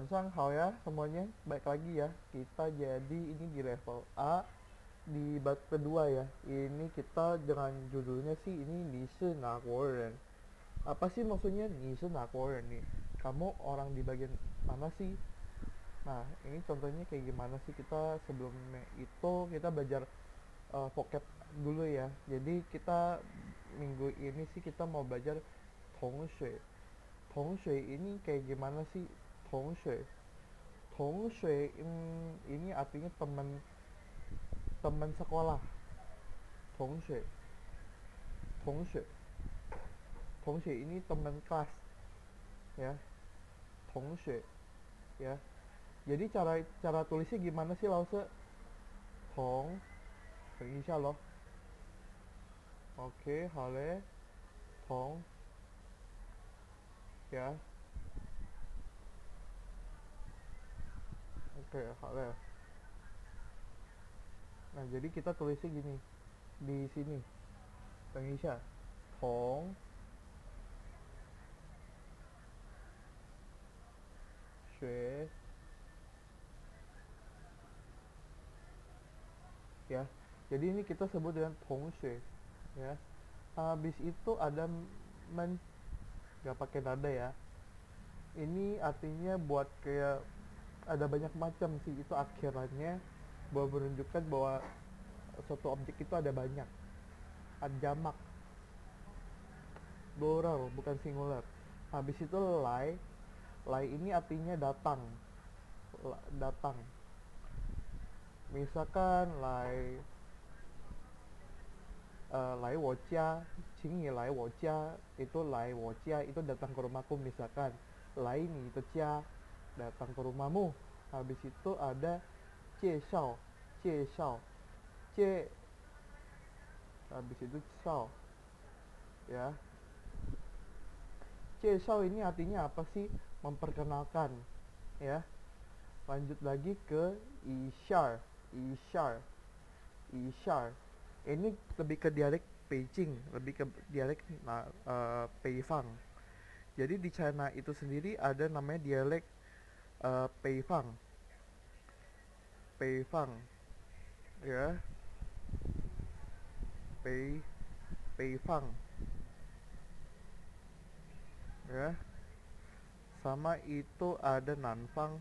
Hao ya semuanya, baik lagi ya. Kita jadi ini di level A di bab kedua ya. Ini kita dengan judulnya sih ini Nisi Nagoren. Apa sih maksudnya Nisi Nagoren nih? Kamu orang di bagian mana sih? Nah, ini contohnya kayak gimana sih kita sebelumnya itu kita belajar vocab dulu ya. Jadi kita minggu ini sih kita mau belajar Tongshui. Tongshui ini kayak gimana sih? Tongshui. Tongshui ini artinya teman teman sekolah. Tongshui. Tongshui. Tongshui ini teman kelas ya. Tongshui ya. Jadi cara cara tulisnya gimana sih Lause? Tong, 等一下 loh. Oke, hale, tong ya. Oke, hale. Nah, jadi kita tulisnya gini di sini. 等一下 tong shui ya. Jadi ini kita sebut dengan tongshui ya. Habis itu ada men, nggak pakai nada ya. Ini artinya buat kayak ada banyak macam sih, itu akhirannya bahwa menunjukkan bahwa suatu objek itu ada banyak, ada jamak, plural bukan singular. Habis itu lai, lai ini artinya datang, datang. Misalkan lai lai wojia, cingyi lai wojia, itu lai wojia itu datang ke rumahku. Misalkan lai ni itu jia, datang ke rumahmu. Habis itu ada cie shao, cie, habis itu shao ya. Cie shao ini artinya apa sih? Memperkenalkan ya. Lanjut lagi ke ishar, ishar, ishar. Ini lebih ke dialek Beijing, lebih ke dialek Peifang. Jadi di China itu sendiri ada namanya dialek Peifang, Peifang ya, Peifang ya. Sama itu ada Nanfang,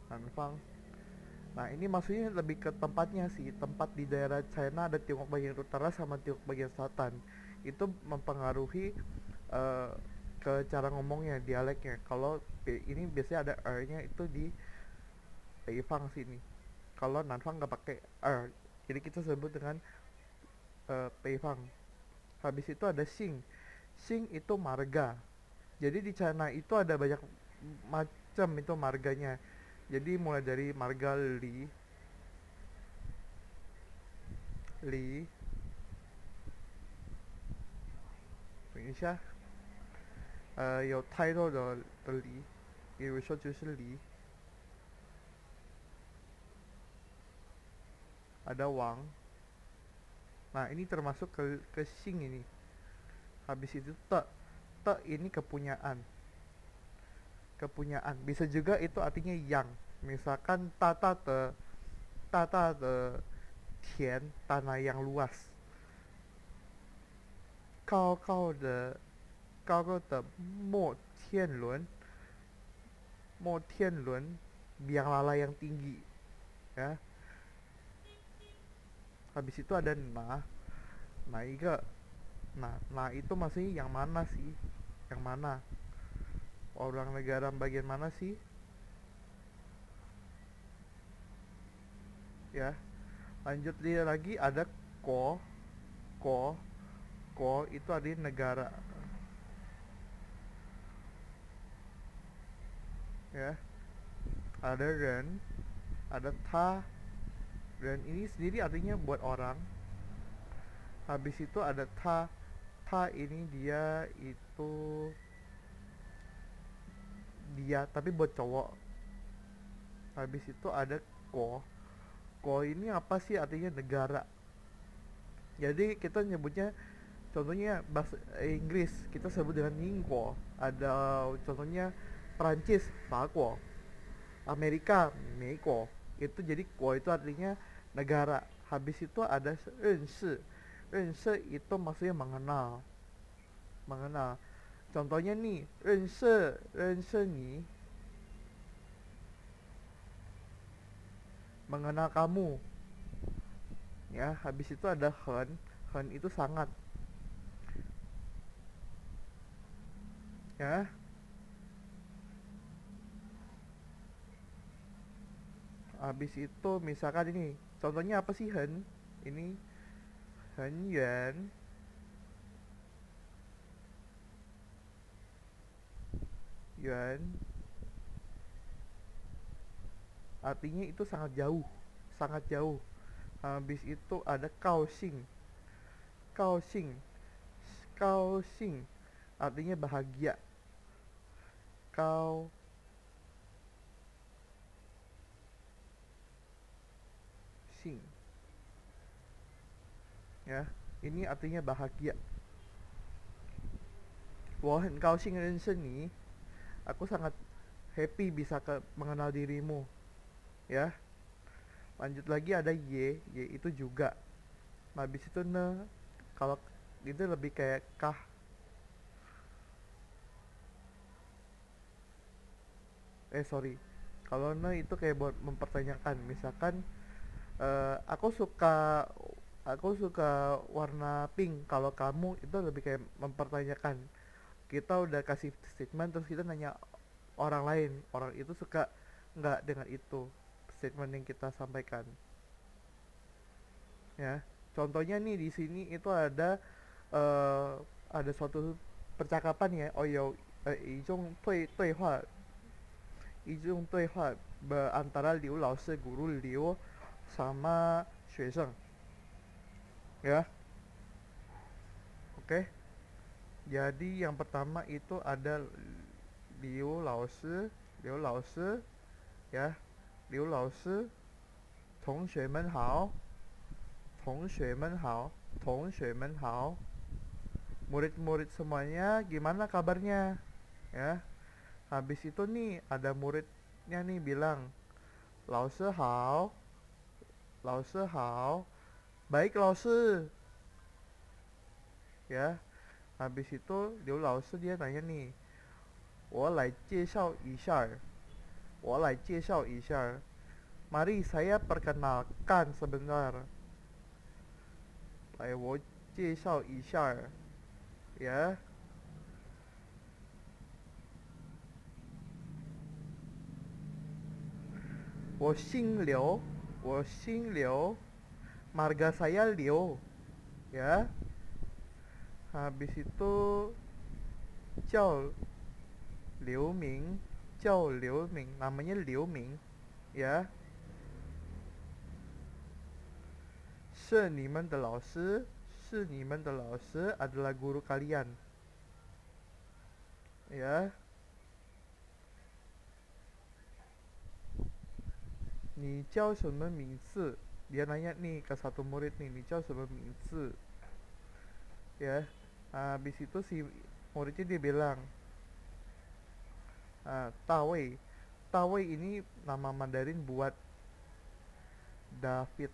Nanfang. Nah, ini maksudnya lebih ke tempatnya sih. Tempat di daerah China ada Tiongkok bagian utara sama Tiongkok bagian selatan. Itu mempengaruhi eh, ke cara ngomongnya, dialeknya. Kalau ini biasanya ada R-nya itu di Peifang sini. Kalau Nanfang nggak pakai R. Jadi kita sebut dengan Peifang. Habis itu ada Xing. Xing itu marga. Jadi di China itu ada banyak macam itu marganya. Jadi mulai dari marga Li, Li, 等一下，有 title 的梨，比如说就是梨，ada Wang. Nah, ini termasuk ke Xing ini. Habis itu te, te ini kepunyaan, kepunyaan. Bisa juga itu artinya yang. Misalkan tata de tian, tanah yang luas. Kau kau de kau kau de mo tian lun, mo tian lun, biang lala yang tinggi, ya. Habis itu ada nah, nah iga, nah itu maksudnya yang mana sih? Yang mana? Orang negara bagian mana sih? Ya. Lanjut dia lagi ada ko, ko, ko itu ada negara, ya. Ada ren, ada ta, ren ini sendiri artinya buat orang. Habis itu ada ta, ta ini dia itu dia tapi buat cowok. Habis itu ada ko, ko ini apa sih artinya negara. Jadi kita nyebutnya Contohnya bahasa Inggris kita sebut dengan Ningguo. Ada contohnya Prancis, Faguo. Amerika, Meiko. Itu jadi kuo itu artinya negara. Habis itu ada renshi. Renshi itu maksudnya mengenal. Mengenal. Contohnya nih, renshi nih mengenal kamu. Ya, habis itu ada hen itu sangat. Ya, habis itu misalkan ini, contohnya apa sih hen? Ini hen yuan, yuan artinya itu sangat jauh, sangat jauh. Habis itu ada kaoxing, kaoxing, kaoxing artinya bahagia. Kaoxing ya, ini artinya bahagia. 我很高兴认识你, aku sangat happy bisa mengenal dirimu. Ya, lanjut lagi ada y itu juga. Habis itu ne, kalau itu lebih kayak kah. Sorry, kalau ne itu kayak buat mempertanyakan. Misalkan aku suka, warna pink. Kalau kamu itu lebih kayak mempertanyakan. Kita udah kasih statement terus kita nanya orang lain, orang itu suka nggak dengan itu statement yang kita sampaikan. Ya, contohnya nih di sini itu eh, ada suatu percakapan ya. Oh yo, ijong对话, ijong 对话 antara Liu Laoshi, guru Liu sama 学生 ya. Oke, jadi yang pertama itu ada Liu Laoshi, Liu Laoshi ya, Liu Laoshi, 同学们好, 同学们好, 同学们好, murid-murid semuanya gimana kabarnya ya. Habis itu nih ada muridnya nih bilang, 老师好, 老师好, baik 老师 ya. Habis itu Liu Laoshi dia nanya nih, 我来介绍一下, mari saya perkenalkan sebentar, 来我介绍一下 ya. 我姓刘, marga saya Liu ya. Habis itu 叫刘明, 叫刘明, namanya Liu Ming ya. 是你们的老师, 是你们的老师 adalah guru kalian ya. 你叫什么名字, dia nanya nih ke satu murid nih, 你叫什么名字 ya. Habis itu si muridnya dia bilang, Tawei. Tawei ini nama Mandarin buat David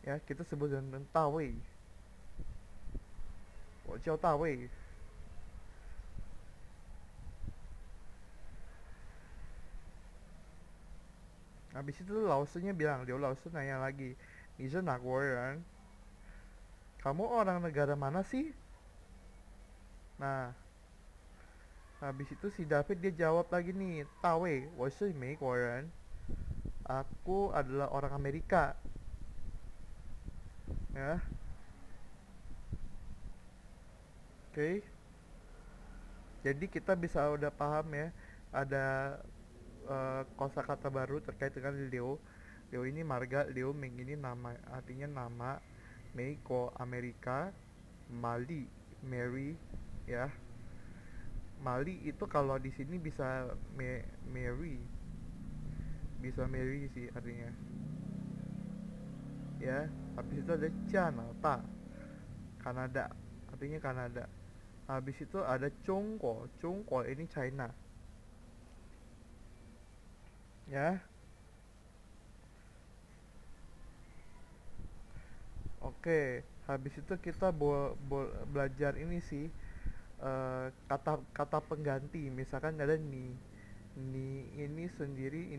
ya, kita sebut dengan Tawei. 我叫大卫. Habis itu laosunya bilang, Liu Laosu nanya lagi, 你是哪国人? Kamu orang negara mana sih? Nah, habis itu si David dia jawab lagi nih, 大卫, 我是美国人. Aku adalah orang Amerika. Ya. Oke. Jadi kita bisa udah paham ya, ada kosakata baru terkait dengan Liu. Liu ini marga, Liu Ming ini nama, artinya nama, Meiko Amerika, Mali Mary ya. Mali itu kalau di sini bisa Mary, bisa Mary sih artinya. ya. Habis itu ada Canada, Kanada, artinya Kanada. Habis itu ada Chongguo, Chongguo ini China, ya. Oke, habis itu kita belajar ini sih, kata-kata pengganti. Misalkan ada ni ini sendiri,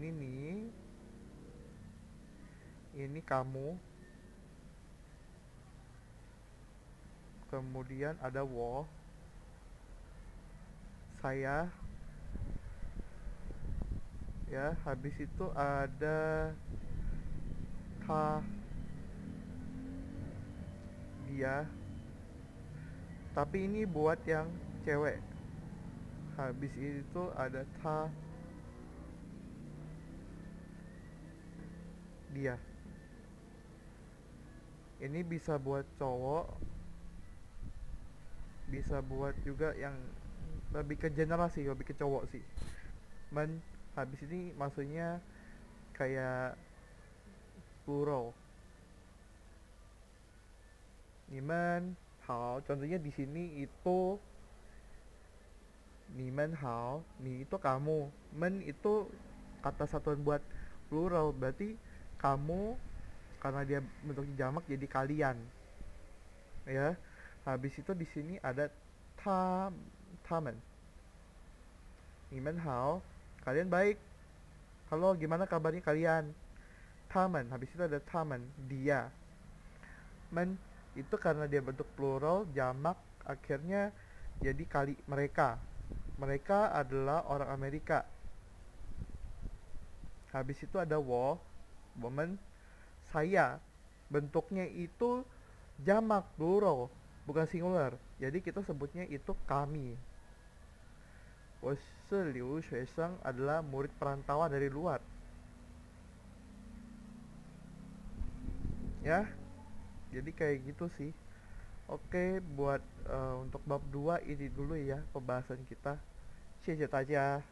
ini kamu, kemudian ada wo, saya, ya. Habis itu ada ta, dia, tapi ini buat yang cewek. Habis itu ada ta, dia. Ini bisa buat cowok, bisa buat juga yang lebih ke general sih, lebih ke cowok sih. Men, habis ini maksudnya kayak plural. Nimen hao, contohnya di sini itu nimen hao, ni itu kamu, men itu kata satuan buat plural, berarti kamu, karena dia bentuknya jamak jadi kalian, ya. Habis itu di sini ada tamen, nimen hao, kalian baik, halo gimana kabarnya kalian, tamen. Habis itu ada tamen, dia. Men itu karena dia bentuk plural jamak, akhirnya jadi kali mereka. Mereka adalah orang Amerika. Habis itu ada woman, saya. Bentuknya itu jamak plural, bukan singular. Jadi kita sebutnya itu kami. 我是留学生 adalah murid perantauan dari luar. Ya, jadi kayak gitu sih. Oke, buat untuk bab 2 ini dulu ya pembahasan kita. 谢谢大家。